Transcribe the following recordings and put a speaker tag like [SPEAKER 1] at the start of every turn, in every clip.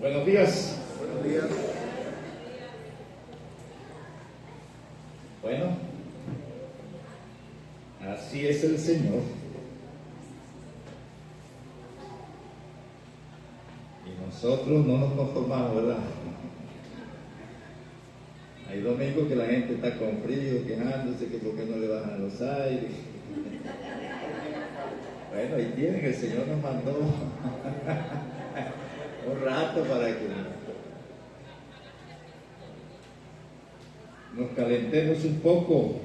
[SPEAKER 1] Buenos días.
[SPEAKER 2] Buenos días.
[SPEAKER 1] Bueno, así es el Señor. Y nosotros no nos conformamos, ¿verdad? Hay domingos que la gente está con frío, quejándose que por qué no le bajan los aires. Bueno, ahí tienen, el Señor nos mandó un rato para que nos calentemos un poco.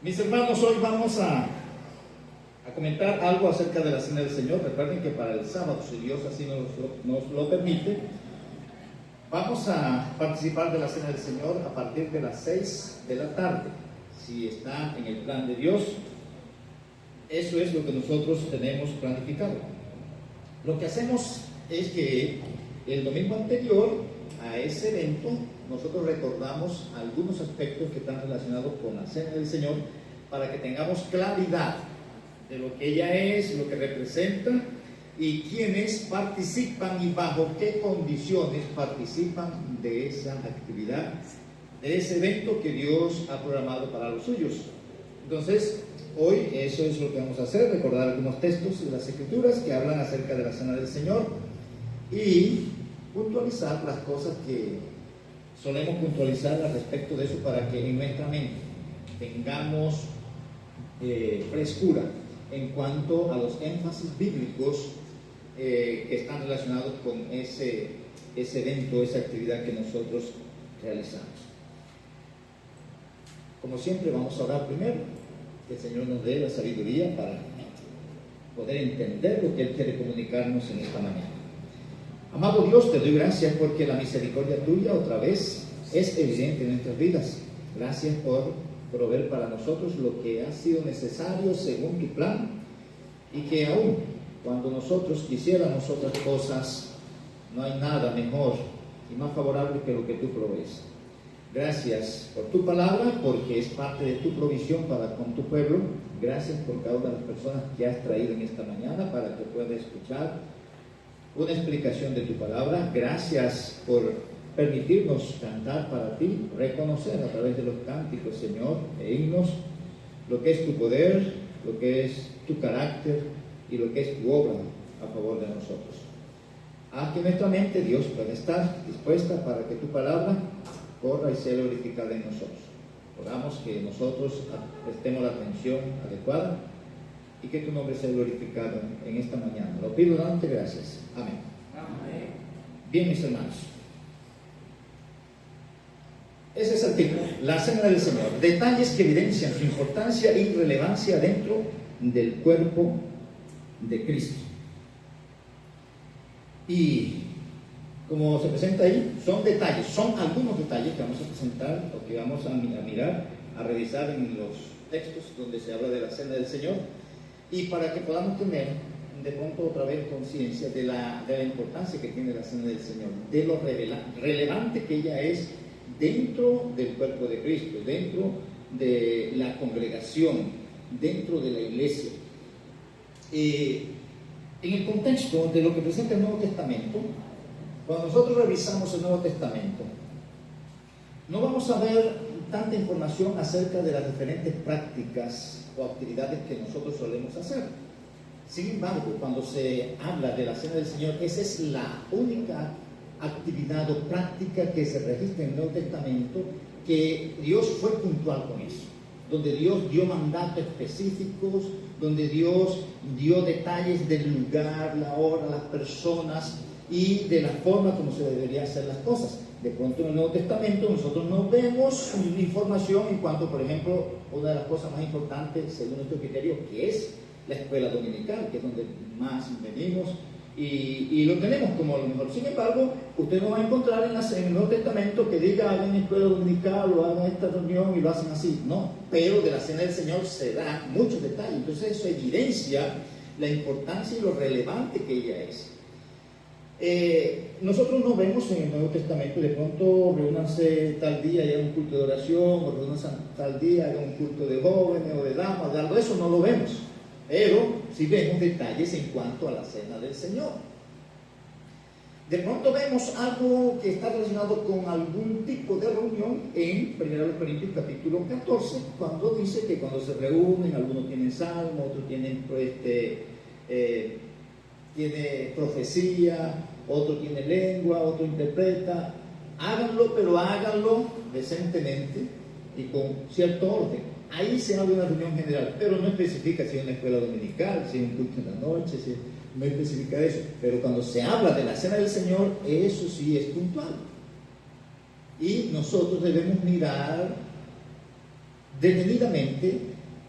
[SPEAKER 1] Mis hermanos, hoy vamos a comentar algo acerca de la Cena del Señor. Recuerden que para el sábado, si Dios así nos lo permite, vamos a participar de la Cena del Señor a partir de las 6 de la tarde. Si está en el plan de Dios, eso es lo que nosotros tenemos planificado. Lo que hacemos es que el domingo anterior a ese evento nosotros recordamos algunos aspectos que están relacionados con la Cena del Señor para que tengamos claridad de lo que ella es, lo que representa y quiénes participan y bajo qué condiciones participan de esa actividad, de ese evento que Dios ha programado para los suyos. Entonces, hoy eso es lo que vamos a hacer, recordar algunos textos de las Escrituras que hablan acerca de la Cena del Señor y puntualizar las cosas que solemos puntualizar al respecto de eso para que en nuestra mente tengamos frescura en cuanto a los énfasis bíblicos que están relacionados con ese evento, esa actividad que nosotros realizamos. Como siempre, vamos a orar primero, que el Señor nos dé la sabiduría para poder entender lo que Él quiere comunicarnos en esta mañana. Amado Dios, te doy gracias porque la misericordia tuya otra vez es evidente en nuestras vidas. Gracias por proveer para nosotros lo que ha sido necesario según tu plan y que aún cuando nosotros quisiéramos otras cosas, no hay nada mejor y más favorable que lo que tú provees. Gracias por tu palabra, porque es parte de tu provisión para con tu pueblo. Gracias por cada una de las personas que has traído en esta mañana para que pueda escuchar una explicación de tu palabra. Gracias por permitirnos cantar para ti, reconocer a través de los cánticos, Señor, e himnos, lo que es tu poder, lo que es tu carácter y lo que es tu obra a favor de nosotros. Haz que nuestra mente, Dios, pueda estar dispuesta para que tu palabra corra y sea glorificada en nosotros. Oramos que nosotros prestemos la atención adecuada y que tu nombre sea glorificado en esta mañana. Lo pido dándote gracias. Amén. Amén. Bien, mis hermanos. Ese es el título, la Cena del Señor. Detalles que evidencian su importancia y relevancia dentro del cuerpo de Cristo. Y como se presenta ahí, son detalles, son algunos detalles que vamos a presentar o que vamos a mirar, a revisar en los textos donde se habla de la Cena del Señor, y para que podamos tener de pronto otra vez conciencia de la importancia que tiene la Cena del Señor, de lo relevante que ella es dentro del cuerpo de Cristo, dentro de la congregación, dentro de la iglesia. En el contexto de lo que presenta el Nuevo Testamento, cuando nosotros revisamos el Nuevo Testamento, no vamos a ver tanta información acerca de las diferentes prácticas o actividades que nosotros solemos hacer. Sin embargo, cuando se habla de la Cena del Señor, esa es la única actividad o práctica que se registra en el Nuevo Testamento que Dios fue puntual con eso, donde Dios dio mandatos específicos, donde Dios dio detalles del lugar, la hora, las personas y de la forma como se deberían hacer las cosas. De pronto en el Nuevo Testamento nosotros no vemos información en cuanto, por ejemplo, una de las cosas más importantes según nuestro criterio, que es la escuela dominical, que es donde más venimos y lo tenemos como lo mejor. Sin embargo, usted no va a encontrar en el Nuevo Testamento que diga hagan escuela dominical o hagan esta reunión y lo hacen así, no, pero de la Cena del Señor se da muchos detalles. Entonces eso evidencia la importancia y lo relevante que ella es. Nosotros no vemos en el Nuevo Testamento de pronto reúnanse tal día y hagan un culto de oración, o reúnanse tal día y hagan un culto de jóvenes o de damas, de algo de eso no lo vemos, pero sí vemos detalles en cuanto a la Cena del Señor. De pronto vemos algo que está relacionado con algún tipo de reunión en 1 Corintios capítulo 14, cuando dice que cuando se reúnen, algunos tienen salmo, otros tienen tiene profecía, otro tiene lengua, otro interpreta. Háganlo, pero háganlo decentemente y con cierto orden. Ahí se habla de una reunión general, pero no especifica si es una escuela dominical, si es un culto en la noche, si no especifica eso. Pero cuando se habla de la cena del Señor, eso sí es puntual. Y nosotros debemos mirar detenidamente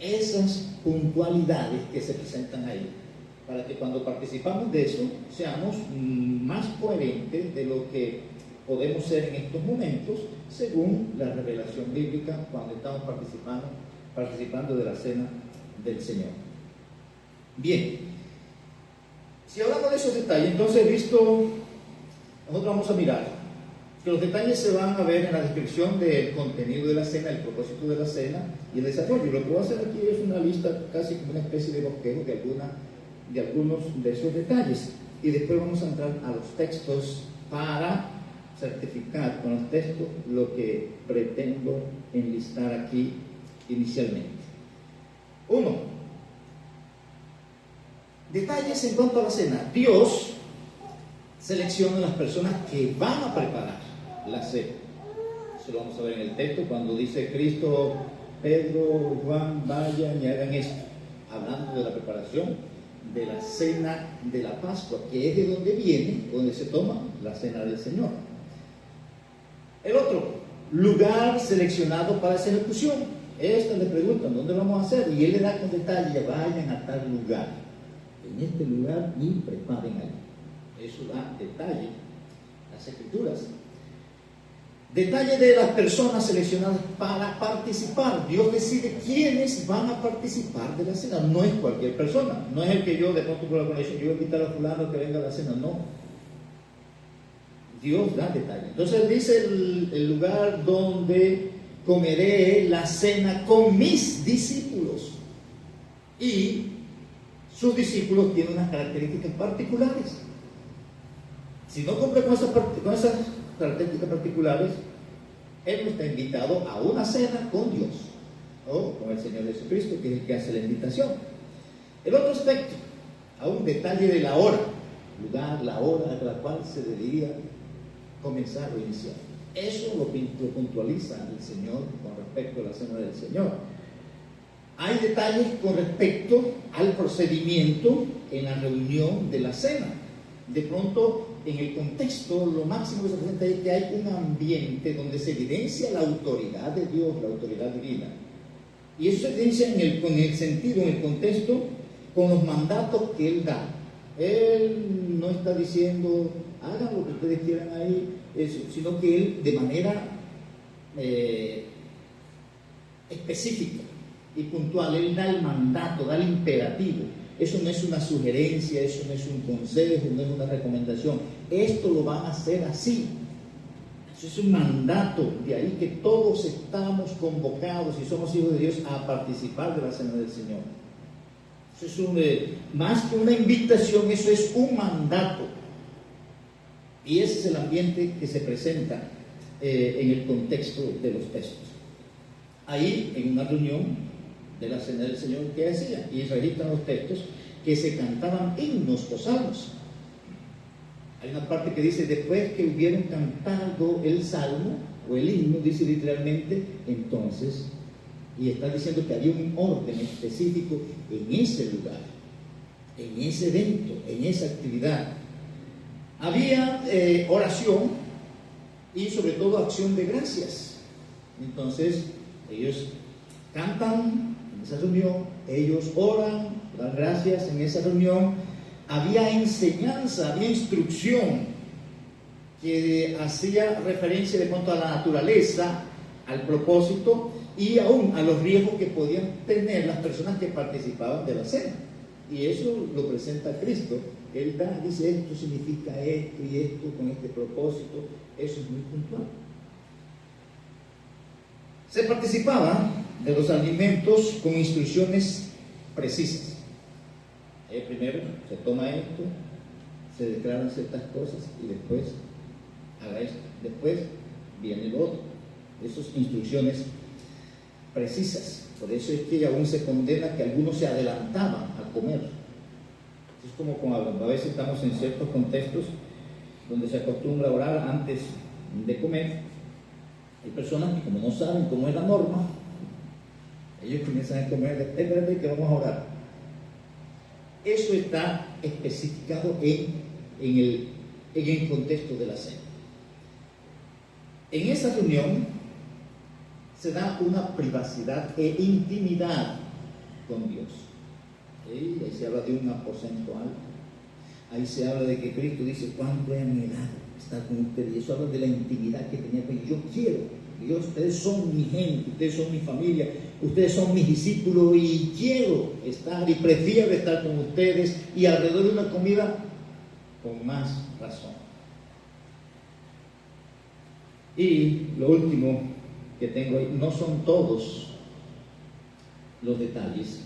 [SPEAKER 1] esas puntualidades que se presentan ahí, para que cuando participamos de eso seamos más coherentes de lo que podemos ser en estos momentos, según la revelación bíblica, cuando estamos participando de la cena del Señor. Bien, si hablamos de esos detalles, entonces nosotros vamos a mirar que los detalles se van a ver en la descripción del contenido de la cena, el propósito de la cena y el desarrollo. Lo que voy a hacer aquí es una lista, casi como una especie de bosquejo de algunos de esos detalles, y después vamos a entrar a los textos para certificar con los textos lo que pretendo enlistar aquí inicialmente. 1. Detalles en cuanto a la cena. Dios selecciona a las personas que van a preparar la cena. Eso lo vamos a ver en el texto cuando dice Cristo, Pedro, Juan, vayan y hagan esto, hablando de la preparación de la cena de la Pascua, que es de donde se toma la cena del Señor. El otro, lugar seleccionado para esa ejecución. Esta le preguntan, ¿dónde vamos a hacer? Y él le da con detalle, vayan a tal lugar, en este lugar, y preparen ahí. Eso da detalle las Escrituras. Detalle de las personas seleccionadas para participar. Dios decide quiénes van a participar de la cena. No es cualquier persona. No es el que yo de pronto por la conexión, yo voy a invitar a fulano que venga a la cena. No. Dios da detalle. Entonces dice el lugar donde comeré la cena con mis discípulos. Y sus discípulos tienen unas características particulares. Si no cumple con esas características particulares, él no está invitado a una cena con Dios o con el Señor Jesucristo, que es el que hace la invitación. El otro aspecto, a un detalle de la hora, lugar, la hora a la cual se debería comenzar o iniciar. Eso lo puntualiza el Señor con respecto a la cena del Señor. Hay detalles con respecto al procedimiento en la reunión de la cena. De pronto, en el contexto, lo máximo que se presenta es que hay un ambiente donde se evidencia la autoridad de Dios, la autoridad divina. Y eso se evidencia con el sentido, en el contexto, con los mandatos que Él da. Él no está diciendo, hagan lo que ustedes quieran ahí, sino que Él, de manera específica y puntual, Él da el mandato, da el imperativo. Eso no es una sugerencia, eso no es un consejo, no es una recomendación. Esto lo van a hacer así. Eso es un mandato. De ahí que todos estamos convocados, y somos hijos de Dios, a participar de la cena del Señor. Eso es más que una invitación, eso es un mandato. Y ese es el ambiente que se presenta en el contexto de los textos. Ahí, en una reunión de la cena del Señor, ¿qué hacía? Y registran los textos que se cantaban himnos o salmos. Hay una parte que dice, después que hubieron cantado el salmo o el himno, dice literalmente, entonces, y está diciendo que había un orden específico en ese lugar, en ese evento, en esa actividad. Había oración y sobre todo acción de gracias. Entonces, ellos cantan en esa reunión, ellos oran, dan gracias en esa reunión. Había enseñanza, había instrucción que hacía referencia de pronto a la naturaleza, al propósito y aún a los riesgos que podían tener las personas que participaban de la cena. Y eso lo presenta Cristo. Él dice, esto significa esto y esto con este propósito. Eso es muy puntual. Se participaba de los alimentos con instrucciones precisas. Primero se toma esto, se declaran ciertas cosas y después haga esto, después viene lo otro. Esas instrucciones precisas. Por eso es que aún se condena que algunos se adelantaban a comer. Es como cuando a veces estamos en ciertos contextos donde se acostumbra a orar antes de comer. Hay personas que, como no saben cómo es la norma, ellos comienzan a comer, espérate que vamos a orar. Eso está especificado en el contexto de la cena. En esa reunión se da una privacidad e intimidad con Dios. Ahí se habla de un aposento alto. Ahí se habla de que Cristo dice: cuánto he anhelado estar con ustedes. Y eso habla de la intimidad que tenía con ellos. Yo quiero, ustedes son mi gente, ustedes son mi familia, ustedes son mis discípulos y quiero estar y prefiero estar con ustedes, y alrededor de una comida con más razón. Y lo último que tengo ahí, no son todos los detalles,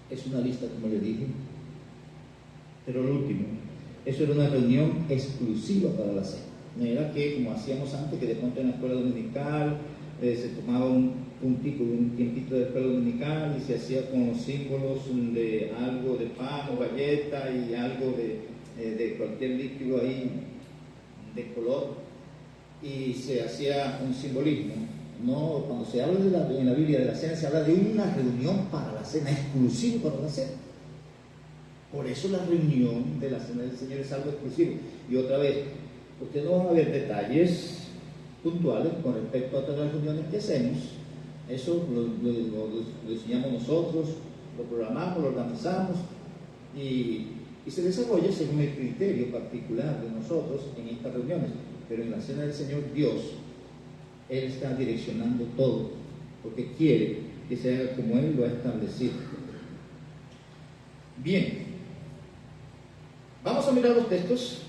[SPEAKER 1] es una lista, como le dije, pero lo último, eso era una reunión exclusiva para la cena. No era que, como hacíamos antes, que de pronto en la escuela dominical se tomaba un tiempito de escuela dominical y se hacía con los símbolos de algo de pan o galleta y algo de cualquier líquido ahí de color, y se hacía un simbolismo. No, cuando se habla en la Biblia de la cena, se habla de una reunión para la cena, exclusiva para la cena. Por eso la reunión de la cena del Señor es algo exclusivo. Y otra vez, ustedes no van a ver detalles puntuales con respecto a todas las reuniones que hacemos. Eso lo diseñamos nosotros, lo programamos, lo organizamos y se desarrolla según el criterio particular de nosotros en estas reuniones. Pero en la cena del Señor, Dios, Él está direccionando todo, porque quiere que se haga como Él lo ha establecido. Bien, vamos a mirar los textos,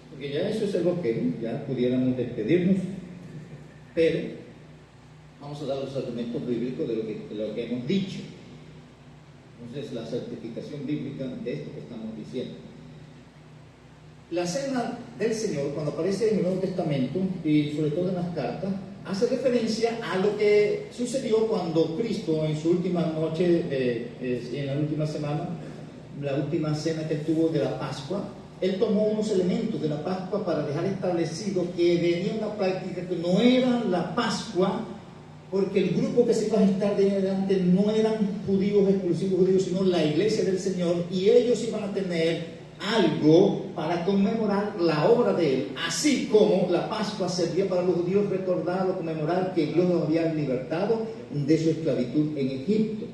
[SPEAKER 1] porque ya eso es el bloqueo, ya pudiéramos despedirnos, pero vamos a dar los argumentos bíblicos de lo que hemos dicho. Entonces, la certificación bíblica de esto que estamos diciendo. La cena del Señor, cuando aparece en el Nuevo Testamento y sobre todo en las cartas, hace referencia a lo que sucedió cuando Cristo, en su última noche, en la última semana, la última cena que tuvo de la Pascua, Él tomó unos elementos de la Pascua para dejar establecido que venía una práctica que no era la Pascua, porque el grupo que se iba a estar de adelante no eran judíos, exclusivos judíos, sino la iglesia del Señor, y ellos iban a tener algo para conmemorar la obra de Él, así como la Pascua servía para los judíos recordar o conmemorar que Dios los había libertado de su esclavitud en Egipto.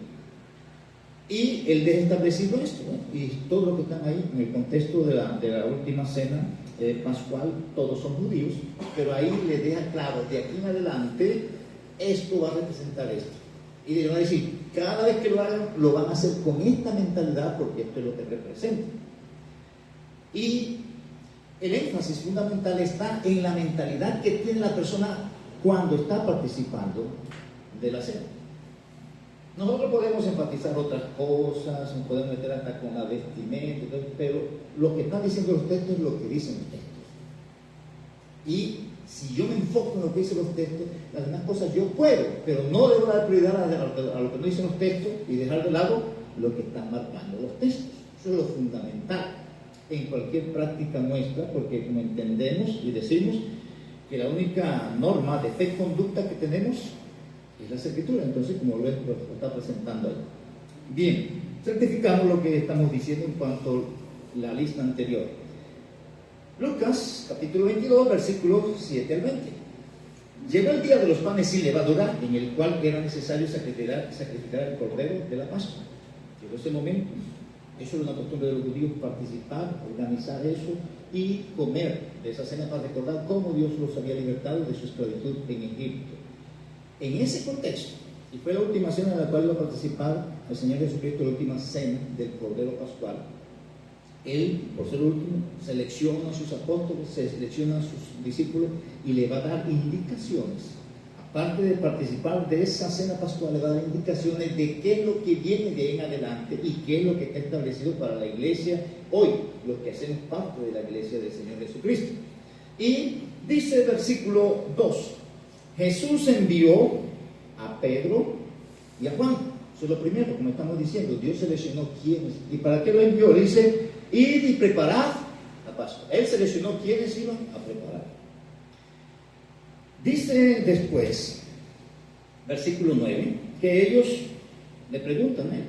[SPEAKER 1] Y Él deja establecido esto, ¿no? Y todos los que están ahí en el contexto de la última cena pascual, todos son judíos, pero ahí le deja claro, de aquí en adelante esto va a representar esto. Y le van a decir, cada vez que lo hagan, lo van a hacer con esta mentalidad, porque esto es lo que representa. Y el énfasis fundamental está en la mentalidad que tiene la persona cuando está participando de la cena. Nosotros podemos enfatizar otras cosas, nos podemos meter hasta con la vestimenta, pero lo que están diciendo los textos es lo que dicen los textos. Y si yo me enfoco en lo que dicen los textos, las demás cosas yo puedo, pero no debo dar prioridad a lo que no dicen los textos y dejar de lado lo que están marcando los textos. Eso es lo fundamental en cualquier práctica nuestra, porque como entendemos y decimos que la única norma de fe y conducta que tenemos es la Escritura, entonces como lo está presentando ahí. Bien, certificamos lo que estamos diciendo en cuanto a la lista anterior. Lucas, capítulo 22, versículos 7 al 20. Llegó el día de los panes sin levadura, en el cual era necesario sacrificar el cordero de la Pascua. Llegó ese momento. Eso era una costumbre de los judíos, participar, organizar eso y comer de esa cena para recordar cómo Dios los había libertado de su esclavitud en Egipto. En ese contexto, y fue la última cena en la cual iba a participar el Señor Jesucristo, la última cena del Cordero Pascual, Él, por ser último, selecciona a sus apóstoles, selecciona a sus discípulos y le va a dar indicaciones a aparte de participar de esa cena pascual, le va a dar indicaciones de qué es lo que viene de ahí en adelante y qué es lo que está establecido para la iglesia hoy, los que hacemos parte de la iglesia del Señor Jesucristo. Y dice el versículo 2, Jesús envió a Pedro y a Juan. Eso es lo primero, como estamos diciendo, Dios seleccionó quiénes. ¿Y para qué lo envió? Dice, id y preparad la Pascua. Él seleccionó quiénes iban a preparar. Dice después, versículo 9, que ellos le preguntan a él,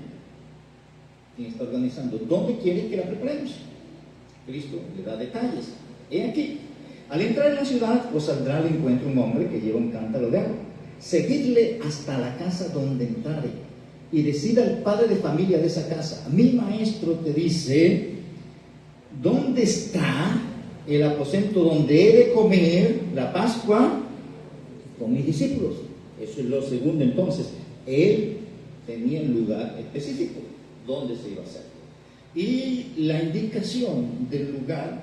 [SPEAKER 1] quien está organizando, ¿dónde quieren que la preparemos? Cristo le da detalles. He aquí, al entrar en la ciudad, os saldrá al encuentro un hombre que lleva un cántaro de agua. Seguidle hasta la casa donde entrare y decida al padre de familia de esa casa, mi maestro te dice, ¿dónde está el aposento donde he de comer la Pascua con mis discípulos? Eso es lo segundo. Entonces, él tenía un lugar específico donde se iba a hacer. Y la indicación del lugar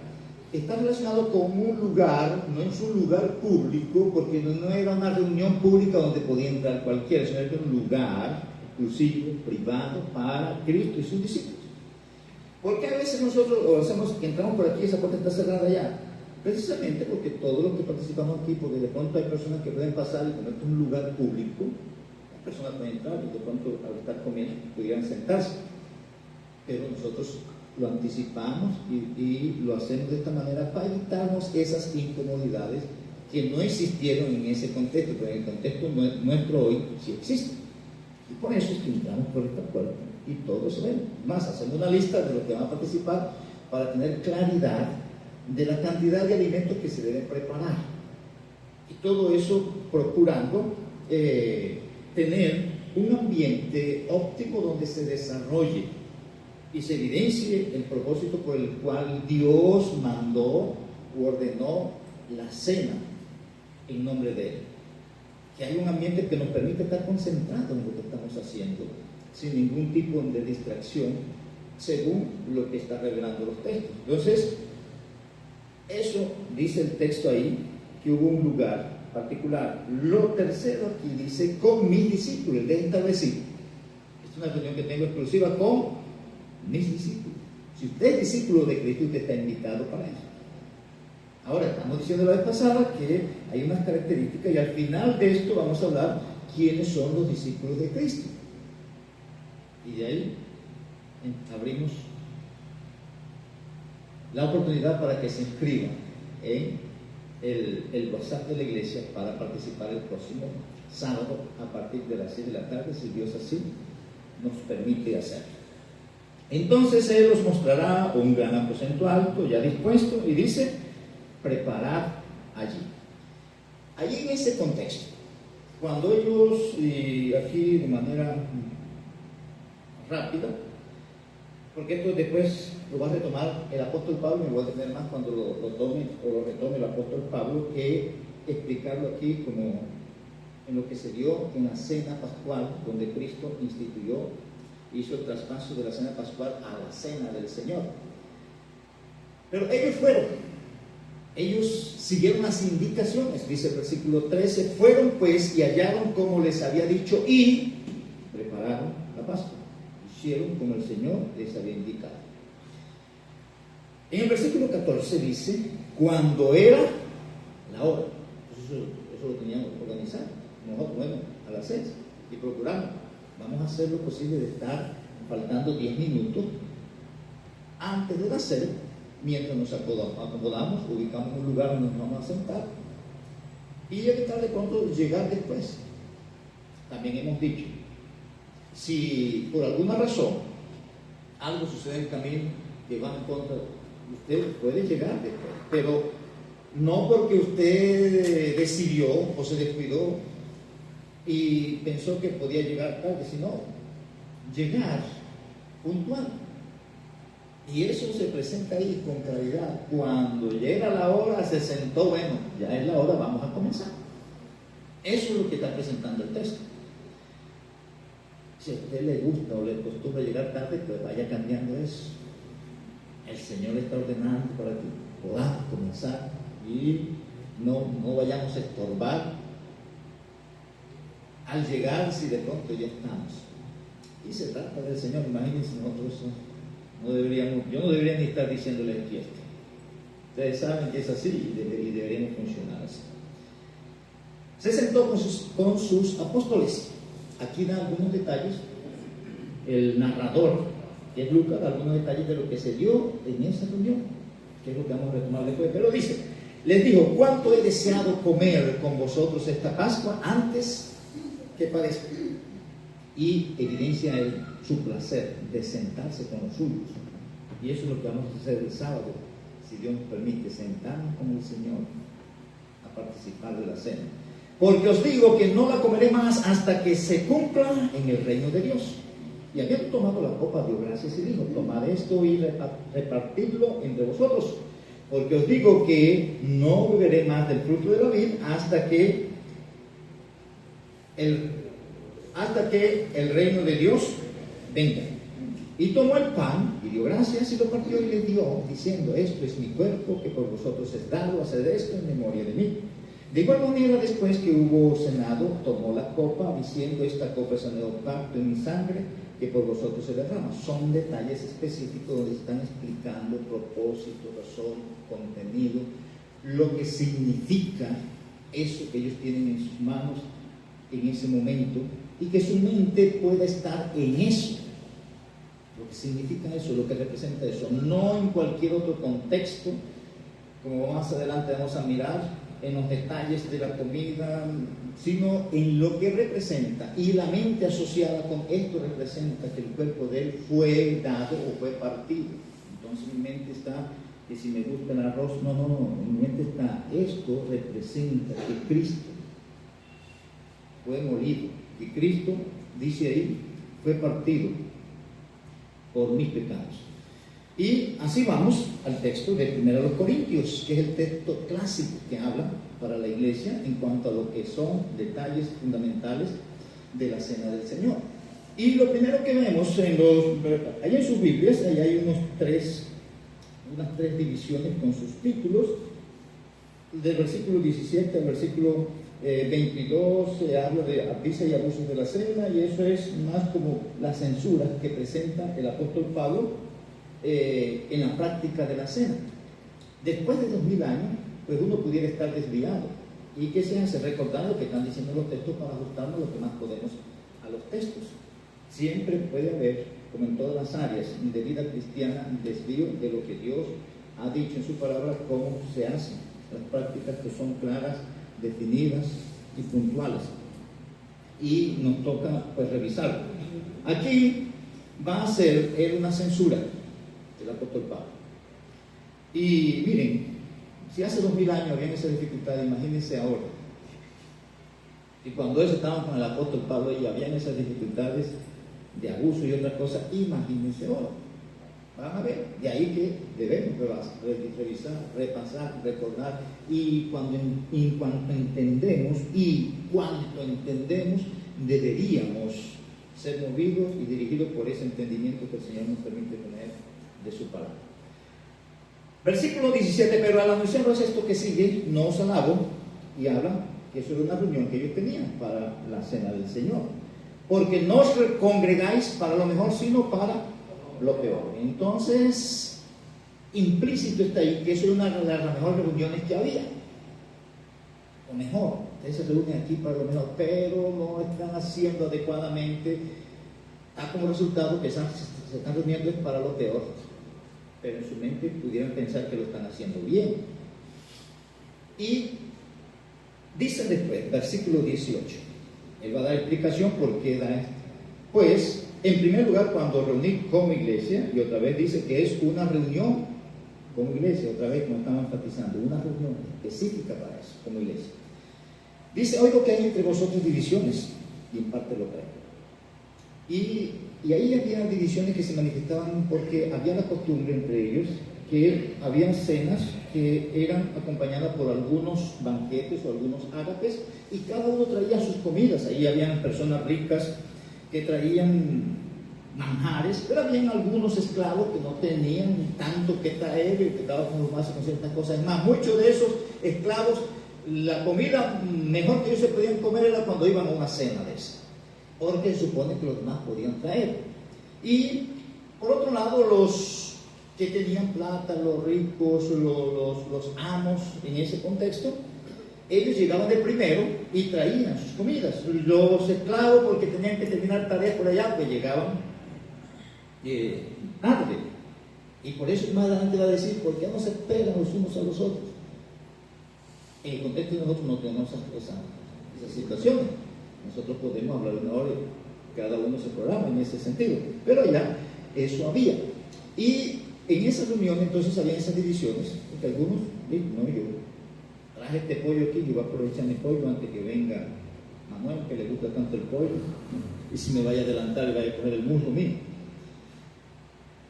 [SPEAKER 1] está relacionado con un lugar, no es un lugar público, porque no era una reunión pública donde podía entrar cualquiera, sino que era un lugar exclusivo, privado, para Cristo y sus discípulos. ¿Por qué a veces nosotros hacemos que entramos por aquí y esa puerta está cerrada ya? Precisamente porque todos los que participamos aquí, porque de pronto hay personas que pueden pasar y como esto es un lugar público, las personas pueden entrar y de pronto al estar comiendo pudieran sentarse. Pero nosotros lo anticipamos y lo hacemos de esta manera para evitarnos esas incomodidades que no existieron en ese contexto, pero en el contexto nuestro hoy sí existe. Y por eso es que entramos por esta puerta y todos ven. Más, hacemos una lista de los que van a participar para tener claridad de la cantidad de alimentos que se deben preparar. Y todo eso procurando tener un ambiente óptimo donde se desarrolle y se evidencie el propósito por el cual Dios mandó u ordenó la cena en nombre de Él. Que hay un ambiente que nos permite estar concentrados en lo que estamos haciendo, sin ningún tipo de distracción, según lo que está revelando los textos. Entonces, eso dice el texto ahí, que hubo un lugar particular. Lo tercero aquí dice, con mis discípulos, de establecer. Es una reunión que tengo exclusiva con mis discípulos. Si usted es discípulo de Cristo, usted está invitado para eso. Ahora, estamos diciendo la vez pasada que hay unas características y al final de esto vamos a hablar quiénes son los discípulos de Cristo. Y de ahí abrimos la oportunidad para que se inscriban en el WhatsApp de la iglesia para participar el próximo sábado a partir de las 6 de la tarde, si Dios así nos permite hacerlo. Entonces Él os mostrará un gran aposento alto ya dispuesto y dice, preparad allí. Allí en ese contexto, cuando ellos, y aquí de manera rápida, porque esto después lo va a retomar el apóstol Pablo, me voy a detener más cuando lo tome o lo retome el apóstol Pablo, que explicarlo aquí como en lo que se dio en la cena pascual, donde Cristo instituyó, hizo el traspaso de la cena pascual a la cena del Señor. Pero ellos siguieron las indicaciones, dice el versículo 13, fueron pues y hallaron como les había dicho y prepararon la Pascua. Hicieron como el Señor les había indicado. En el versículo 14 dice, cuando era la hora, eso lo teníamos que organizar, nosotros, bueno, a las 6, y procuramos, vamos a hacer lo posible de estar faltando 10 minutos antes de las 6, mientras nos acomodamos, ubicamos un lugar donde nos vamos a sentar y evitar de pronto llegar después. También hemos dicho, si por alguna razón algo sucede en el camino que va en contra, usted puede llegar después, pero no porque usted decidió o se descuidó y pensó que podía llegar tarde, sino llegar puntual. Y eso se presenta ahí con claridad. Cuando llega la hora, se sentó, bueno, ya es la hora, vamos a comenzar. Eso es lo que está presentando el texto. Si a usted le gusta o le acostumbra llegar tarde, pues vaya cambiando eso. El Señor está ordenando para que podamos comenzar y no vayamos a estorbar al llegar, si de pronto ya estamos. Y se trata del Señor. Imagínense, nosotros yo no debería ni estar diciéndole aquí esto. Ustedes saben que es así y deberíamos funcionar así. Se sentó con sus apóstoles. Aquí da algunos detalles. El narrador, que es Lucas, da algunos detalles de lo que se dio en esa reunión, que es lo que vamos a retomar después. Pero dice, les dijo: cuánto he deseado comer con vosotros esta Pascua antes que padezca. Y evidencia él su placer de sentarse con los suyos. Y eso es lo que vamos a hacer el sábado, si Dios nos permite, sentarnos con el Señor a participar de la cena. Porque os digo que no la comeré más hasta que se cumpla en el reino de Dios. Y habiendo tomado la copa, dio gracias y dijo: tomad esto y repartidlo entre vosotros, porque os digo que no beberé más del fruto de la vid hasta que el reino de Dios venga. Y tomó el pan y dio gracias y lo partió y le dio, diciendo: esto es mi cuerpo que por vosotros es dado, haced esto en memoria de mí. De igual manera, después que hubo cenado, tomó la copa, diciendo: esta copa es el nuevo pacto en mi sangre, que por vosotros se derrama. Son detalles específicos donde están explicando propósito, razón, contenido, lo que significa eso que ellos tienen en sus manos en ese momento, y que su mente pueda estar en eso, lo que significa eso, lo que representa eso, no en cualquier otro contexto, como más adelante vamos a mirar en los detalles de la comida, sino en lo que representa. Y la mente asociada con esto representa que el cuerpo de él fue dado o fue partido. Entonces mi mente está que si me gusta el arroz, no, en mi mente está, esto representa que Cristo fue molido, que Cristo, dice ahí, fue partido por mis pecados. Y así vamos al texto de 1 Corintios, que es el texto clásico que habla para la iglesia en cuanto a lo que son detalles fundamentales de la cena del Señor. Y lo primero que vemos allá en sus Biblias, allá hay unas tres divisiones con sus títulos. Del versículo 17 al versículo 22 se habla de avisa y abusos de la cena, y eso es más como la censura que presenta el apóstol Pablo en la práctica de la cena. Después de 2000 años, pues uno pudiera estar desviado. ¿Y qué se hace? Recordando que están diciendo los textos para ajustarnos lo que más podemos a los textos. Siempre puede haber, como en todas las áreas de vida cristiana, un desvío de lo que Dios ha dicho en su palabra, cómo se hacen las prácticas que son claras, definidas y puntuales. Y nos toca pues revisarlo. Aquí va a ser una censura del apóstol Pablo. Y miren, si hace 2000 años habían esa dificultad, imagínense ahora. Y cuando ellos estaban con el apóstol Pablo y habían esas dificultades de abuso y otra cosa, imagínense ahora. Van a ver, de ahí que debemos revisar, repasar, recordar, y cuando entendemos, deberíamos ser movidos y dirigidos por ese entendimiento que el Señor nos permite tener de su palabra. Versículo 17: pero al anunciaros esto que sigue, no os alabo, y habla que eso era una reunión que ellos tenían para la cena del Señor, porque no os congregáis para lo mejor, sino para lo peor. Entonces, implícito está ahí que eso era una de las mejores reuniones que había, o mejor, ustedes se reúnen aquí para lo mejor, pero no están haciendo adecuadamente, da como resultado que se están reuniendo para lo peor, pero en su mente pudieran pensar que lo están haciendo bien. Y dice después, versículo 18, él va a dar explicación por qué da esto. Pues, en primer lugar, cuando reunir como iglesia, y otra vez dice que es una reunión como iglesia, otra vez como estamos enfatizando, una reunión específica para eso, como iglesia. Dice: oigo que hay entre vosotros divisiones, y en parte lo creo. Y ahí había divisiones que se manifestaban porque había la costumbre entre ellos que habían cenas que eran acompañadas por algunos banquetes o algunos ágapes, y cada uno traía sus comidas. Ahí habían personas ricas que traían manjares, pero habían algunos esclavos que no tenían tanto que traer y que estaban con más con ciertas cosas. Es más, muchos de esos esclavos la comida mejor que ellos se podían comer era cuando iban a una cena de esa, porque se supone que los demás podían traer. Y por otro lado, los que tenían plata, los ricos, los amos en ese contexto, ellos llegaban de primero y traían sus comidas. Los esclavos, porque tenían que terminar tareas por allá, pues llegaban tarde. Y por eso más adelante va a decir, ¿por qué no se pegan los unos a los otros? En el contexto de nosotros no tenemos esa situación. Nosotros podemos hablar una hora y cada uno se programa en ese sentido. Pero ya eso había. Y en esa reunión entonces había esas divisiones, porque algunos, no, yo traje este pollo aquí y voy a aprovechar mi pollo antes que venga Manuel, que le gusta tanto el pollo, y si me vaya a adelantar y vaya a coger el muslo mío.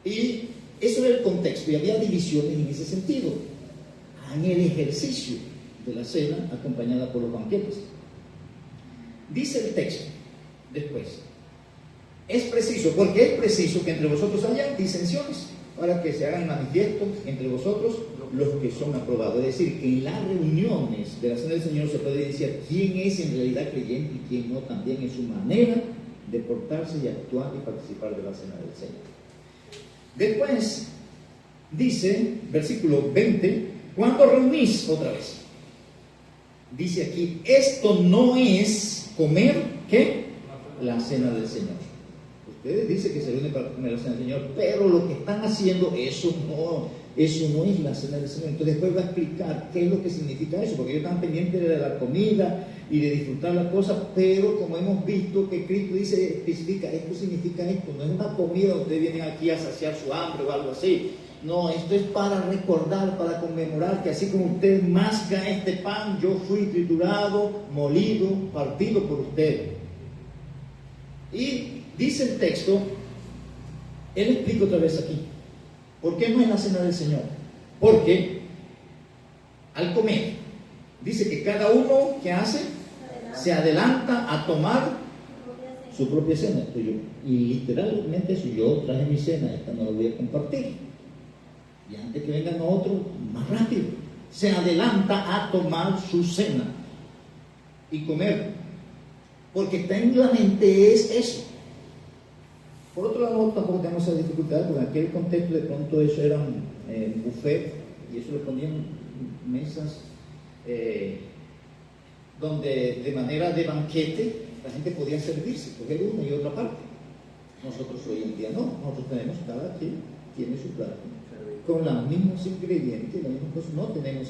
[SPEAKER 1] Y eso era el contexto, y había divisiones en ese sentido, en el ejercicio de la cena acompañada por los banquetes. Dice el texto después, es preciso, porque es preciso que entre vosotros haya disensiones, para que se hagan manifiestos entre vosotros los que son aprobados. Es decir, que en las reuniones de la cena del Señor se puede decir quién es en realidad creyente y quién no, también en su manera de portarse y actuar y participar de la cena del Señor. Después dice, versículo 20, cuando reunís otra vez, dice aquí, esto no es comer, ¿qué? La cena del Señor. Ustedes dicen que se reúnen para comer la cena del Señor, pero lo que están haciendo, eso no es la cena del Señor. Entonces después va a explicar qué es lo que significa eso, porque ellos están pendientes de la comida y de disfrutar las cosas, pero como hemos visto que Cristo dice, especifica, esto significa esto, no es una comida donde ustedes vienen aquí a saciar su hambre o algo así. No, esto es para recordar, para conmemorar que así como usted masca este pan, yo fui triturado, molido, partido por usted. Y dice el texto, él explica otra vez aquí, ¿por qué no es la cena del Señor? Porque al comer, dice que cada uno que hace, se adelanta a tomar su propia cena. Y literalmente eso, yo traje mi cena, esta no la voy a compartir. Y antes que vengan otros, más rápido, se adelanta a tomar su cena y comer, porque está en la mente es eso. Por otro lado, tampoco tenemos esa dificultad, porque en aquel contexto de pronto eso era un buffet, y eso le ponían mesas donde de manera de banquete la gente podía servirse, coger una y otra parte. Nosotros hoy en día no, nosotros tenemos, cada quien tiene su plato, con los mismos ingredientes, las mismas cosas, no tenemos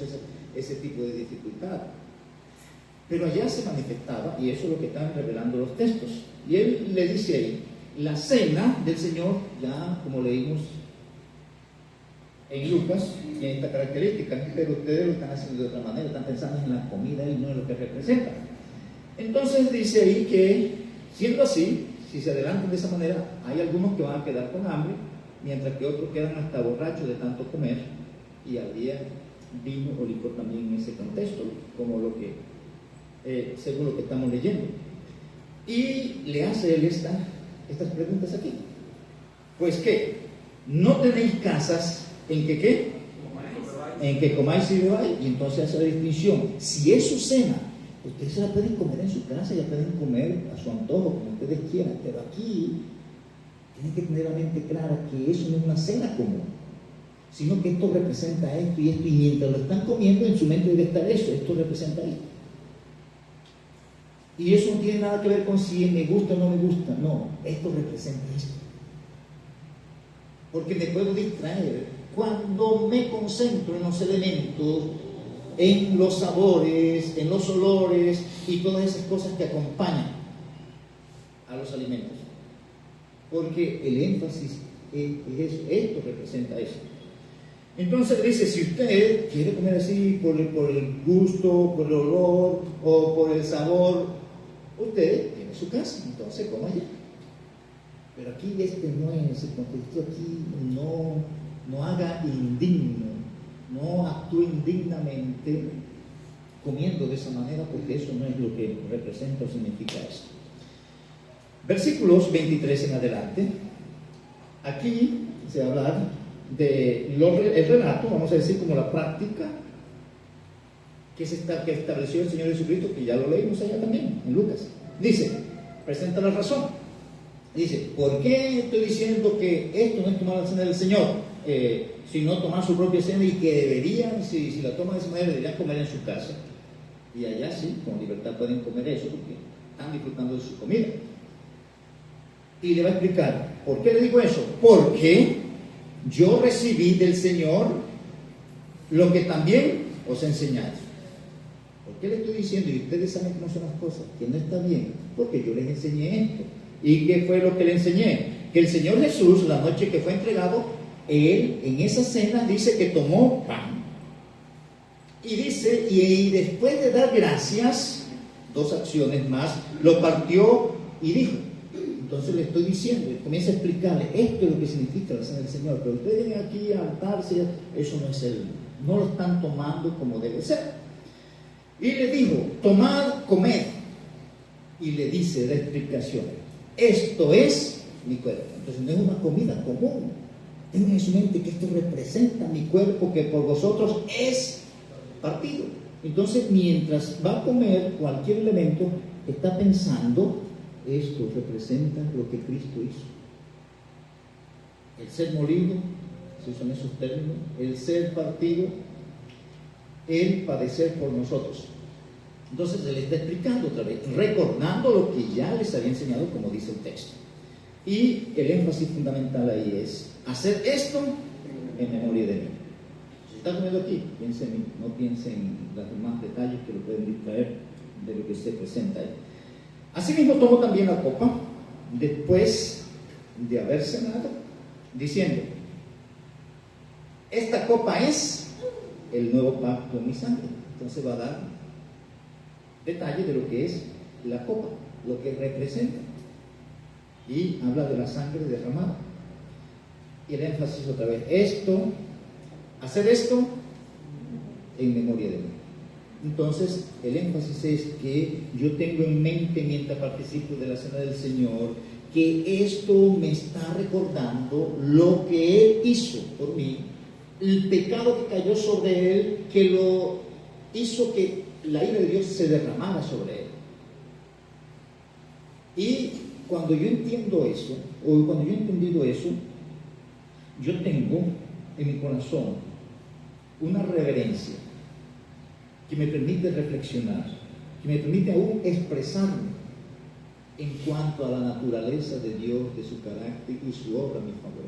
[SPEAKER 1] ese tipo de dificultad. Pero allá se manifestaba, y eso es lo que están revelando los textos. Y él le dice ahí, la cena del Señor, ya como leímos en Lucas, tiene esta característica, pero ustedes lo están haciendo de otra manera, están pensando en la comida y no en lo que representa. Entonces dice ahí que, siendo así, si se adelantan de esa manera, hay algunos que van a quedar con hambre, mientras que otros quedan hasta borrachos de tanto comer, y había vino o licor también en ese contexto, como lo que, según lo que estamos leyendo. Y le hace él estas preguntas aquí. Pues que, ¿no tenéis casas en que qué? En que comáis y bebáis. Y entonces hace la distinción. Si es su cena, ustedes se la pueden comer en su casa, ya pueden comer a su antojo, como ustedes quieran, pero aquí tienen que tener la mente clara que eso no es una cena común, sino que esto representa esto y esto, y mientras lo están comiendo en su mente debe estar eso, esto representa esto. Y eso no tiene nada que ver con si me gusta o no me gusta, no, esto representa esto. Porque me puedo distraer cuando me concentro en los elementos, en los sabores, en los olores y todas esas cosas que acompañan a los alimentos. Porque el énfasis es eso, esto representa eso. Entonces dice, si usted quiere comer así por el gusto, por el olor o por el sabor, usted tiene su casa, entonces coma allá. Pero aquí no es el contexto, aquí no haga indigno, no actúe indignamente comiendo de esa manera, porque eso no es lo que representa o significa esto. Versículos 23 en adelante, aquí se habla de el relato, vamos a decir como la práctica que estableció el Señor Jesucristo, que ya lo leímos allá también, en Lucas. Dice, presenta la razón. Dice, ¿por qué estoy diciendo que esto no es tomar la cena del Señor? Sino tomar su propia cena, y que deberían, si la toman de esa manera, deberían comer en su casa. Y allá sí, con libertad pueden comer eso, porque están disfrutando de su comida. Y le va a explicar, ¿por qué le digo eso? Porque yo recibí del Señor lo que también os he enseñado. ¿Por qué le estoy diciendo? Y ustedes saben cómo son las cosas, que no está bien, porque yo les enseñé esto. ¿Y qué fue lo que le enseñé? Que el Señor Jesús, la noche que fue entregado, Él en esa cena dice que tomó pan. Y dice, y después de dar gracias, dos acciones más, lo partió y dijo. Entonces le estoy diciendo, y comienza a explicarle, esto es lo que significa la cena del Señor, pero ustedes vienen aquí a hartarse, eso no es no lo están tomando como debe ser. Y le dijo, tomad, comed. Y le dice la explicación, esto es mi cuerpo. Entonces no es una comida común. Tengan en su mente que esto representa mi cuerpo, que por vosotros es partido. Entonces, mientras va a comer cualquier elemento, está pensando, esto representa lo que Cristo hizo. El ser molido, se usan esos términos, el ser partido, el padecer por nosotros. Entonces, se le está explicando otra vez, recordando lo que ya les había enseñado, como dice el texto. Y el énfasis fundamental ahí es, hacer esto en memoria de mí. Si está comiendo aquí, piense en mí, no piense en los demás detalles que lo pueden distraer de lo que se presenta ahí. Asimismo tomó también la copa, después de haber cenado, diciendo, esta copa es el nuevo pacto en mi sangre. Entonces va a dar detalle de lo que es la copa, lo que representa. Y habla de la sangre derramada. Y el énfasis otra vez, hacer esto en memoria de mí. Entonces, el énfasis es que yo tengo en mente, mientras participo de la cena del Señor, que esto me está recordando lo que Él hizo por mí, el pecado que cayó sobre Él, que lo hizo que la ira de Dios se derramara sobre Él. Y cuando yo entiendo eso, o cuando yo he entendido eso, yo tengo en mi corazón una reverencia que me permite reflexionar, que me permite aún expresarme en cuanto a la naturaleza de Dios, de su carácter y su obra a mi favor.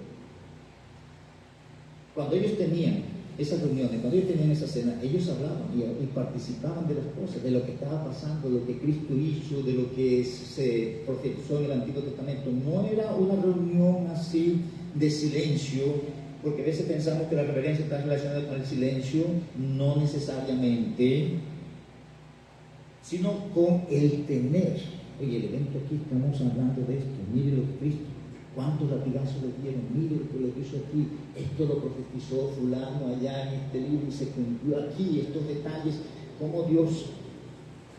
[SPEAKER 1] Cuando ellos tenían esas reuniones, cuando ellos tenían esa cena, ellos hablaban y participaban de las cosas, de lo que estaba pasando, de lo que Cristo hizo, de lo que se profetizó en el Antiguo Testamento. No era una reunión así de silencio, porque a veces pensamos que la reverencia está relacionada con el silencio, no necesariamente, sino con el tener. Oye, el evento aquí, estamos hablando de esto, mire lo que Cristo, cuántos latigazos le dieron, mire lo que lo hizo aquí, esto lo profetizó fulano allá en este libro y se cumplió aquí, estos detalles, cómo Dios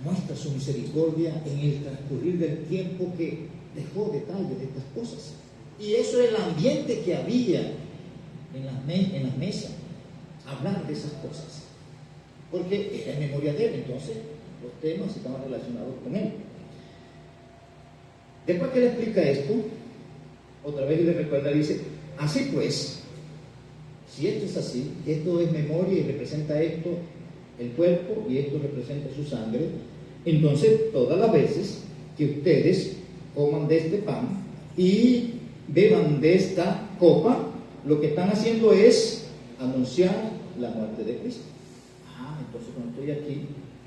[SPEAKER 1] muestra su misericordia en el transcurrir del tiempo, que dejó detalles de estas cosas. Y eso es el ambiente que había en las mesas, hablar de esas cosas, porque era en memoria de Él. Entonces los temas estaban relacionados con Él. Después que le explica esto, otra vez le recuerda, dice, así pues, si esto es así, que esto es memoria y representa esto, el cuerpo, y esto representa su sangre, entonces todas las veces que ustedes coman de este pan y beban de esta copa, lo que están haciendo es anunciar la muerte de Cristo. Entonces cuando estoy aquí,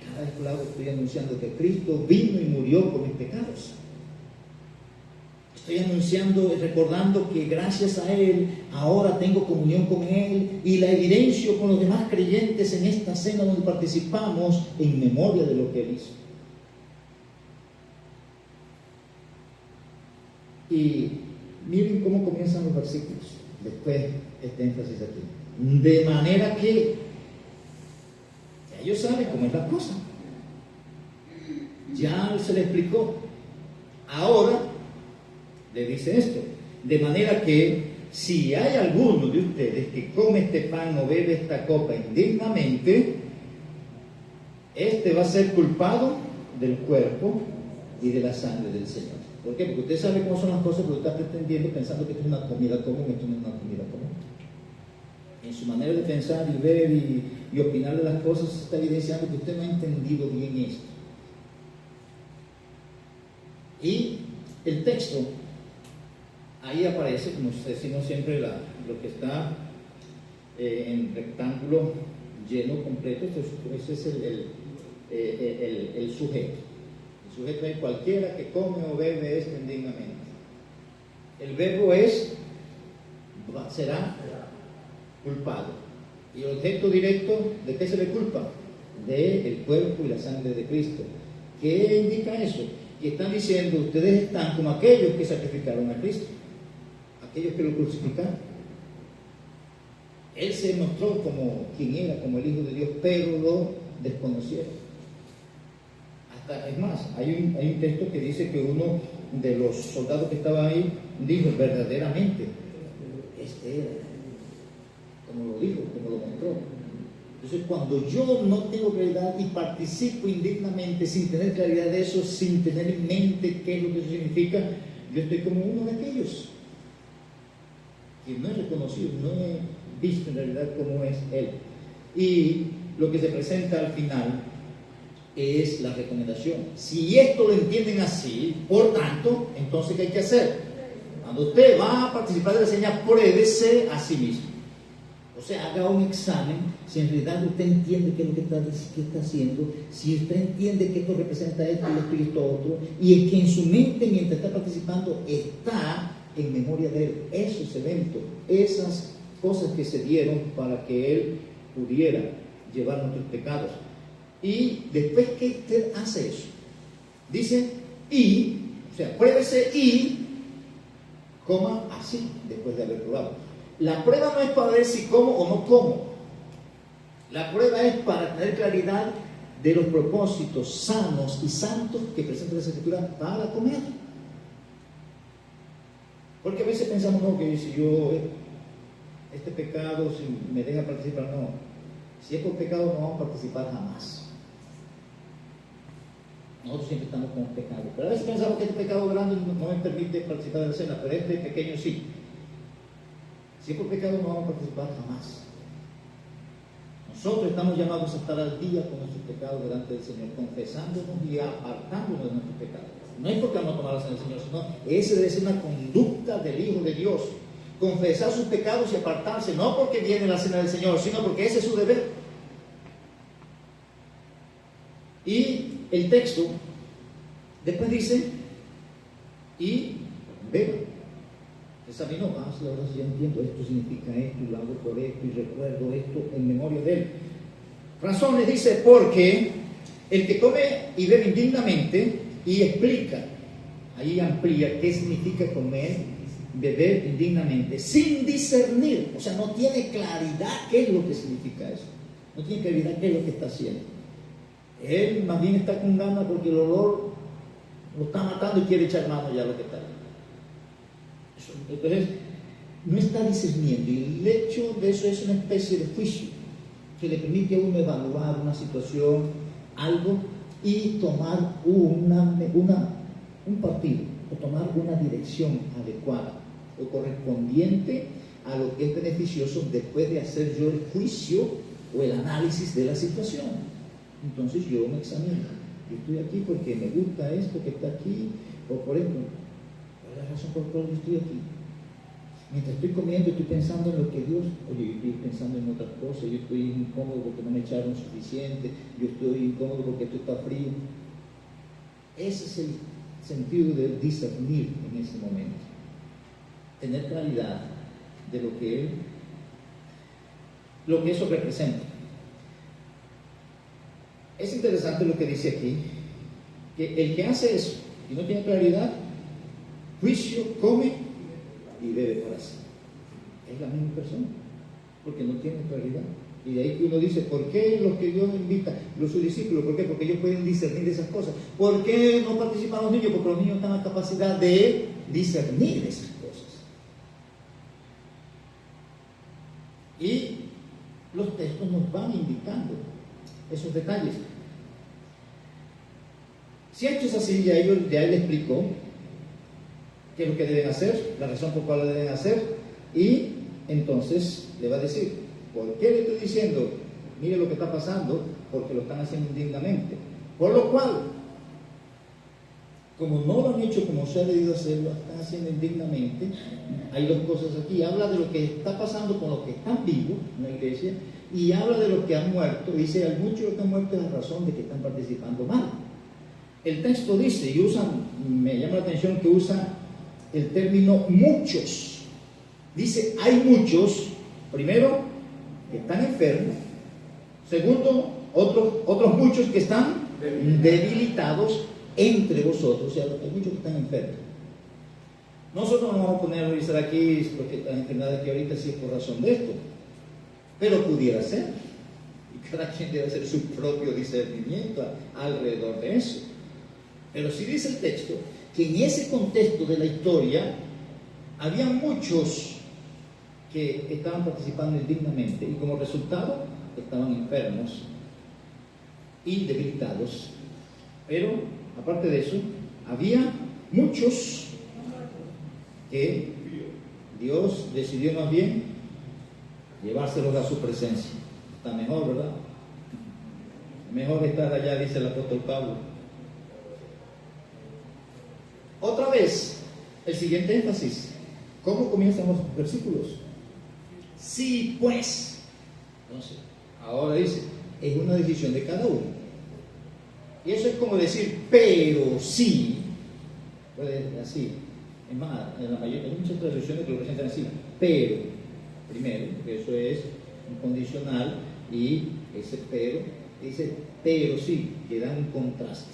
[SPEAKER 1] cada vez que lo hago, estoy anunciando que Cristo vino y murió por mis pecados. Estoy anunciando y recordando que gracias a Él ahora tengo comunión con Él, y la evidencio con los demás creyentes en esta cena donde participamos en memoria de lo que Él hizo. Y miren cómo comienzan los versículos después este énfasis aquí. De manera que ellos saben cómo es la cosa, ya se le explicó. Ahora le dice esto, de manera que si hay alguno de ustedes que come este pan o bebe esta copa indignamente, este va a ser culpado del cuerpo y de la sangre del Señor. ¿Por qué? Porque usted sabe cómo son las cosas, pero usted está pretendiendo, pensando que esto es una comida común. Esto no es una comida común. En su manera de pensar y ver y opinar de las cosas, se está evidenciando que usted no ha entendido bien esto. Y el texto, ahí aparece, como decimos siempre, lo que está en rectángulo lleno, completo. Ese es el sujeto. El sujeto es cualquiera que come o bebe esto indignamente. El verbo es, será culpado. Y el objeto directo, ¿de qué se le culpa? Del cuerpo y la sangre de Cristo. ¿Qué indica eso? Y están diciendo, ustedes están como aquellos que sacrificaron a Cristo, aquellos que lo crucificaron. Él se mostró como quien era, como el Hijo de Dios, pero lo desconocieron. Es más, hay un texto que dice que uno de los soldados que estaba ahí dijo, verdaderamente, este era, como lo dijo, como lo mostró. Entonces, cuando yo no tengo claridad y participo indignamente sin tener claridad de eso, sin tener en mente qué es lo que eso significa, yo estoy como uno de aquellos que no he reconocido, no he visto en realidad cómo es Él. Y lo que se presenta al final es la recomendación. Si esto lo entienden así, por tanto, entonces ¿qué hay que hacer? Cuando usted va a participar de la señal, pruébese a sí mismo. O sea, haga un examen, si en realidad usted entiende qué es lo que está haciendo, si usted entiende que esto representa esto y esto otro, y es que en su mente, mientras está participando, está en memoria de Él esos eventos, esas cosas que se dieron para que Él pudiera llevar nuestros pecados. Y después que usted hace eso, dice, o sea, pruébese y coma así, después de haber probado. La prueba no es para ver si como o no como. La prueba es para tener claridad de los propósitos sanos y santos que presenta la Escritura para comer. Porque a veces pensamos, no, que si yo, este pecado, si me deja participar, no. Si es por pecado, no vamos a participar jamás. Nosotros siempre estamos con pecado. Pero a veces pensamos que este pecado grande no me permite participar de la cena, pero este pequeño sí. Si es por pecado, no vamos a participar jamás. Nosotros estamos llamados a estar al día con nuestros pecados delante del Señor, confesándonos y apartándonos de nuestros pecados. No es porque vamos a tomar la cena del Señor, sino esa debe ser una conducta del Hijo de Dios. Confesar sus pecados y apartarse, no porque viene la cena del Señor, sino porque ese es su deber. Y el texto después dice, y beba. Examinó, ahora sí ya entiendo, esto significa esto, y lo hago por esto, y recuerdo esto en memoria de Él. Razones dice, porque el que come y bebe indignamente, y explica, ahí amplía qué significa comer, beber indignamente, sin discernir, o sea, no tiene claridad qué es lo que significa eso, no tiene claridad qué es lo que está haciendo. Él más bien está con ganas porque el olor lo está matando y quiere echar mano ya a lo que está ahí. Entonces, no está discerniendo, y el hecho de eso es una especie de juicio que le permite a uno evaluar una situación, algo, y tomar un partido, o tomar una dirección adecuada o correspondiente a lo que es beneficioso después de hacer yo el juicio o el análisis de la situación. Entonces yo me examino. Yo estoy aquí porque me gusta esto que está aquí, o por ejemplo, ¿cuál es la razón por la cual yo estoy aquí? Mientras estoy comiendo, estoy pensando en lo que Dios, oye, yo estoy pensando en otras cosas, yo estoy incómodo porque no me echaron suficiente, yo estoy incómodo porque esto está frío. Ese es el sentido de discernir en ese momento. Tener claridad de lo que eso representa. Es interesante lo que dice aquí, que el que hace eso y no tiene claridad, juicio, come y bebe para sí. Es la misma persona, porque no tiene claridad. Y de ahí que uno dice, ¿por qué los que Dios invita, sus discípulos, por qué? Porque ellos pueden discernir esas cosas. ¿Por qué no participan los niños? Porque los niños están en la capacidad de discernir esas cosas. Y los textos nos van indicando esos detalles. Si esto es así, ya él le explicó qué es lo que deben hacer, la razón por cual lo deben hacer, y entonces le va a decir, ¿por qué le estoy diciendo? Mire lo que está pasando, porque lo están haciendo indignamente. Por lo cual, como no lo han hecho como se ha debido hacerlo, están haciendo indignamente. Hay dos cosas aquí. Habla de lo que está pasando con los que están vivos en la iglesia y habla de los que han muerto. Dice, hay muchos que han muerto es la razón de que están participando mal. El texto dice, y me llama la atención que usa el término muchos. Dice, hay muchos, primero, que están enfermos. Segundo, otros muchos que están debilitados entre vosotros, o sea, hay muchos que están enfermos. Nosotros no vamos a poner a revisar aquí porque las enfermedades que ahorita sí es por razón de esto, pero pudiera ser, y cada quien debe hacer su propio discernimiento alrededor de eso. Pero sí dice el texto que en ese contexto de la historia había muchos que estaban participando indignamente y como resultado estaban enfermos y debilitados. Pero aparte de eso, había muchos que Dios decidió más bien llevárselos a su presencia. Está mejor, ¿verdad? Mejor estar allá, dice el apóstol Pablo. Otra vez, el siguiente énfasis. ¿Cómo comienzan los versículos? Sí, pues. Entonces, ahora dice, es una decisión de cada uno. Y eso es como decir, pero sí. Puede ser así. Es más, hay muchas traducciones que lo presentan así. Pero, primero, porque eso es un condicional, y ese pero, dice, pero sí, que da un contraste.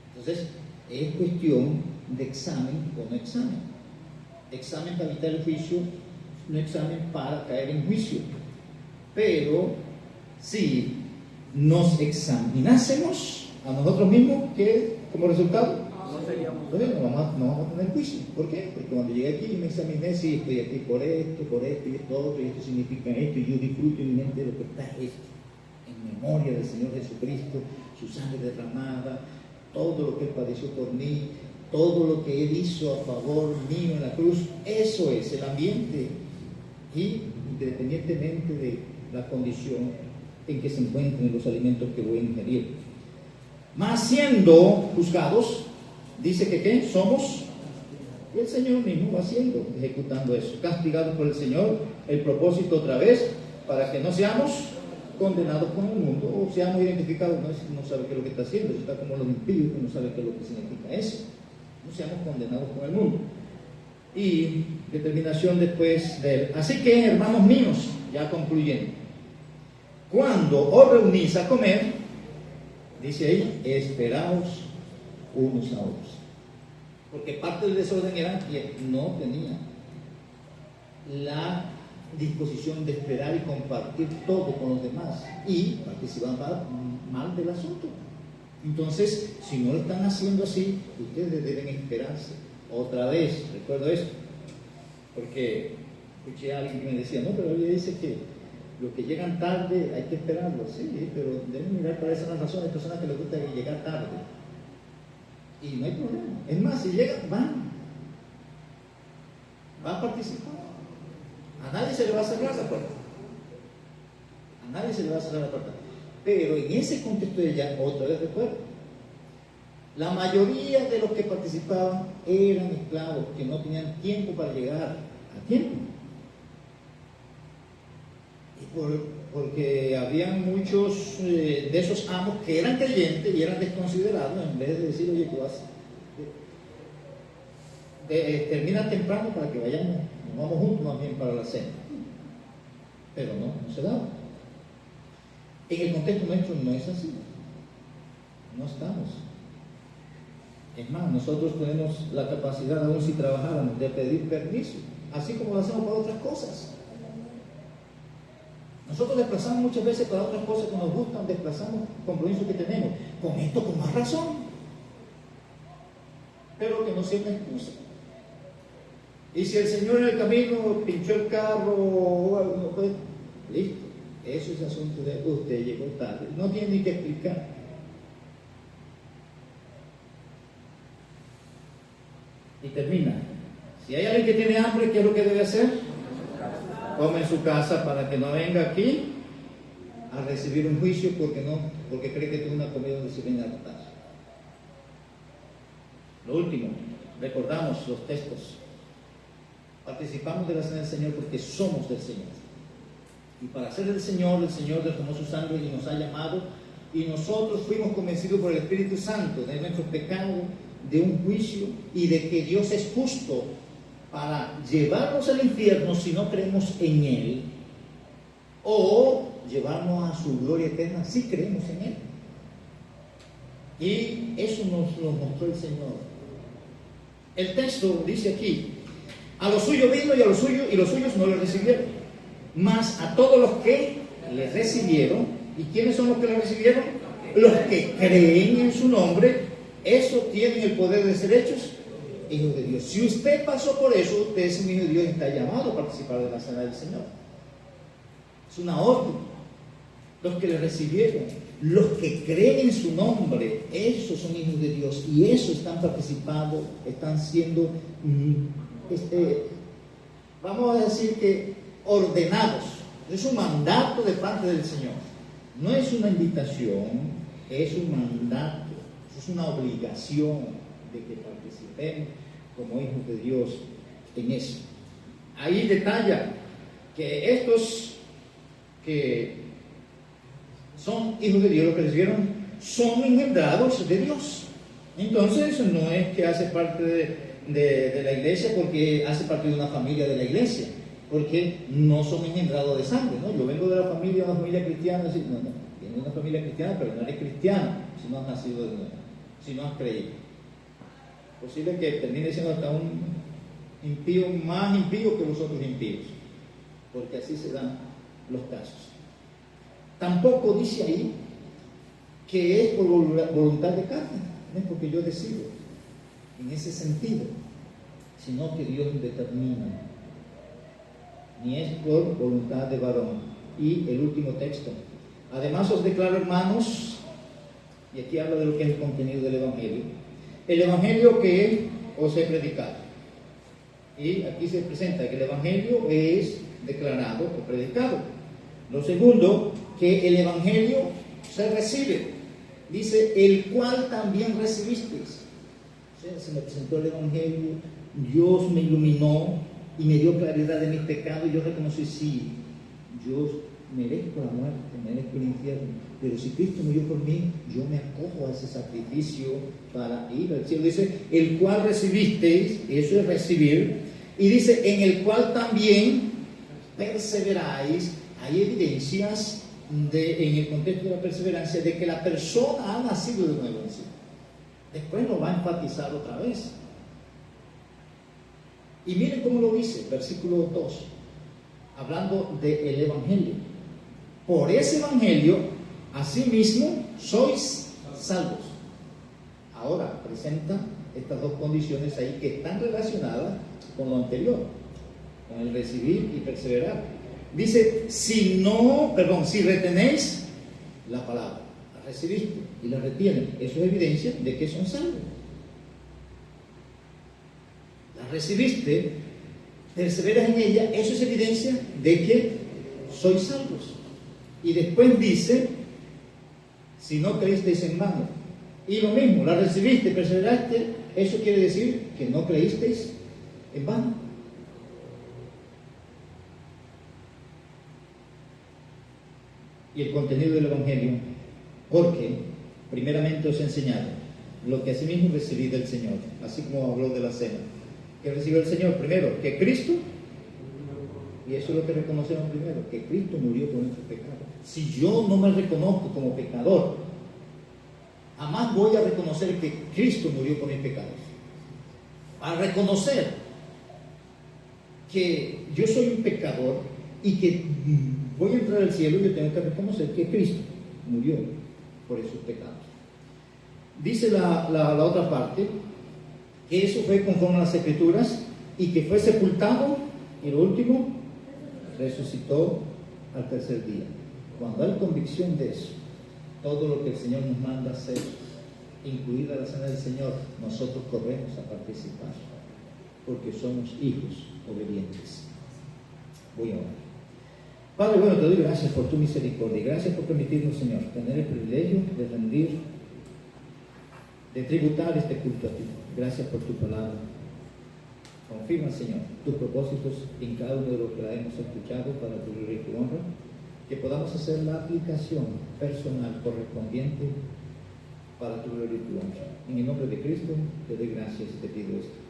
[SPEAKER 1] Entonces, es cuestión de examen o no examen. Examen para evitar el juicio, no examen para caer en juicio. Pero si nos examinásemos a nosotros mismos, ¿qué como resultado? No vamos a tener juicio. ¿Por qué? Porque cuando llegué aquí y me examiné, sí, estoy aquí por esto y esto otro, y esto significa esto, y yo disfruto en mi mente de lo que está esto, en memoria del Señor Jesucristo, su sangre derramada, todo lo que Él padeció por mí, todo lo que Él hizo a favor mío en la cruz. Eso es el ambiente, y independientemente de la condición en que se encuentren los alimentos que voy a ingerir. Mas siendo juzgados, dice que ¿qué? Somos, y el Señor mismo va haciendo, ejecutando eso, castigados por el Señor, el propósito otra vez, para que no seamos condenados con el mundo, o seamos identificados, no sabe qué es lo que está haciendo, está como los impíos que no saben qué es lo que significa eso, no seamos condenados con el mundo. Y determinación después de él. Así que, hermanos míos, ya concluyendo, cuando os reunís a comer, dice ahí, esperaos unos a otros, porque parte del desorden era que no tenían la disposición de esperar y compartir todo con los demás y participaban mal del asunto. Entonces, si no lo están haciendo así, ustedes deben esperarse. Otra vez, recuerdo esto, porque escuché a alguien que me decía, no, pero ella dice que los que llegan tarde hay que esperarlos. Sí, pero deben mirar para esas razones. Hay personas que les gusta llegar tarde y no hay problema. Es más, si llegan, van a participar. A nadie se le va a cerrar la puerta. A nadie se le va a cerrar la puerta. Pero en ese contexto de ella, otra vez recuerdo, la mayoría de los que participaban eran esclavos que no tenían tiempo para llegar a tiempo. Porque habían muchos de esos amos que eran creyentes y eran desconsiderados, en vez de decir, oye, tú vas, termina temprano para que vayamos, nos vamos juntos más bien para la cena. Pero no se daba. En el contexto nuestro no es así. No estamos. Es más, nosotros tenemos la capacidad, aún si trabajáramos, de pedir permiso, así como lo hacemos para otras cosas. Nosotros desplazamos muchas veces para otras cosas que nos gustan, desplazamos compromisos que tenemos. Con esto con más razón. Pero que no sea una excusa. Y si el Señor en el camino pinchó el carro o algo, pues, listo. Eso es asunto de usted llegó tarde. No tiene ni que explicar. Y termina. Si hay alguien que tiene hambre, ¿qué es lo que debe hacer? Come en su casa para que no venga aquí a recibir un juicio porque cree que tiene una comida donde se viene a matar. Lo último, recordamos los textos. Participamos de la cena del Señor porque somos del Señor. Y para ser del Señor, el Señor derramó su sangre y nos ha llamado. Y nosotros fuimos convencidos por el Espíritu Santo de nuestro pecado, de un juicio y de que Dios es justo para llevarnos al infierno si no creemos en Él, o llevarnos a su gloria eterna si creemos en Él. Y eso nos lo mostró el Señor. El texto dice aquí: a lo suyo vino y a lo suyo, y los suyos no le recibieron, mas a todos los que le recibieron. ¿Y quiénes son los que le recibieron? Los que creen en su nombre. Eso tienen el poder de ser hechos hijos de Dios. Si usted pasó por eso, usted es un hijo de Dios y está llamado a participar de la cena del Señor. Es una orden. Los que le recibieron, los que creen en su nombre, esos son hijos de Dios y esos están participando, están siendo, vamos a decir que ordenados. Es un mandato de parte del Señor. No es una invitación, es un mandato, es una obligación de que participemos como hijos de Dios en eso. Ahí detalla que estos que son hijos de Dios, los que recibieron, son engendrados de Dios. Entonces no es que hace parte de la iglesia porque hace parte de una familia de la iglesia, porque no son engendrados de sangre, ¿no? Yo vengo de una familia cristiana, no, viene de una familia cristiana, pero no eres cristiano si no has nacido de nuevo, si no has creído. Posible que termine siendo hasta un impío, más impío que los otros impíos, porque así se dan los casos. Tampoco dice ahí que es por voluntad de carne, no es porque yo decido en ese sentido, sino que Dios determina, ni es por voluntad de varón. Y el último texto: además os declaro, hermanos, y aquí habla de lo que es el contenido del Evangelio, el Evangelio que os he predicado. Y aquí se presenta que el Evangelio es declarado o predicado. Lo segundo, que el Evangelio se recibe. Dice, el cual también recibisteis. O sea, se me presentó el Evangelio, Dios me iluminó y me dio claridad de mis pecados, y yo reconocí, sí, yo merezco la muerte, merezco el infierno, pero si Cristo murió por mí, yo me acojo a ese sacrificio para ir al cielo. Dice, el cual recibisteis, eso es recibir, y dice, en el cual también perseveráis. Hay evidencias en el contexto de la perseverancia de que la persona ha nacido de nuevo en sí. Después lo va a enfatizar otra vez. Y miren cómo lo dice, versículo 2, hablando del Evangelio. Por ese Evangelio, asimismo, sois salvos. Ahora presenta estas dos condiciones ahí que están relacionadas con lo anterior, con el recibir y perseverar. Dice, si retenéis la palabra, la recibiste y la retienen, eso es evidencia de que son salvos. La recibiste, perseveras en ella, eso es evidencia de que sois salvos. Y después dice, si no creísteis en vano. Y lo mismo, la recibiste, perseveraste, eso quiere decir que no creísteis en vano. Y el contenido del Evangelio, porque primeramente os he enseñado lo que asimismo recibí del Señor, así como habló de la cena. ¿Qué recibió el Señor? Primero, que Cristo, y eso es lo que reconocemos primero, que Cristo murió por nuestros pecados. Si yo no me reconozco como pecador, jamás voy a reconocer que Cristo murió por mis pecados. Al reconocer que yo soy un pecador y que voy a entrar al cielo, yo tengo que reconocer que Cristo murió por esos pecados. Dice la otra parte, que eso fue conforme a las Escrituras, y que fue sepultado, y lo último, resucitó al tercer día. Cuando hay convicción de eso, todo lo que el Señor nos manda hacer, incluida la cena del Señor, nosotros corremos a participar.
[SPEAKER 2] porque somos hijos obedientes. Voy a orar. Padre bueno, te doy gracias por tu misericordia. Gracias por permitirnos, Señor, tener el privilegio de rendir, de tributar este culto a ti. Gracias por tu palabra. Confirma, Señor, tus propósitos en cada uno de los que la hemos escuchado para tu gloria y tu honra. Que podamos hacer la aplicación personal correspondiente para tu gloria y tu honra. En el nombre de Cristo te doy gracias y te pido esto.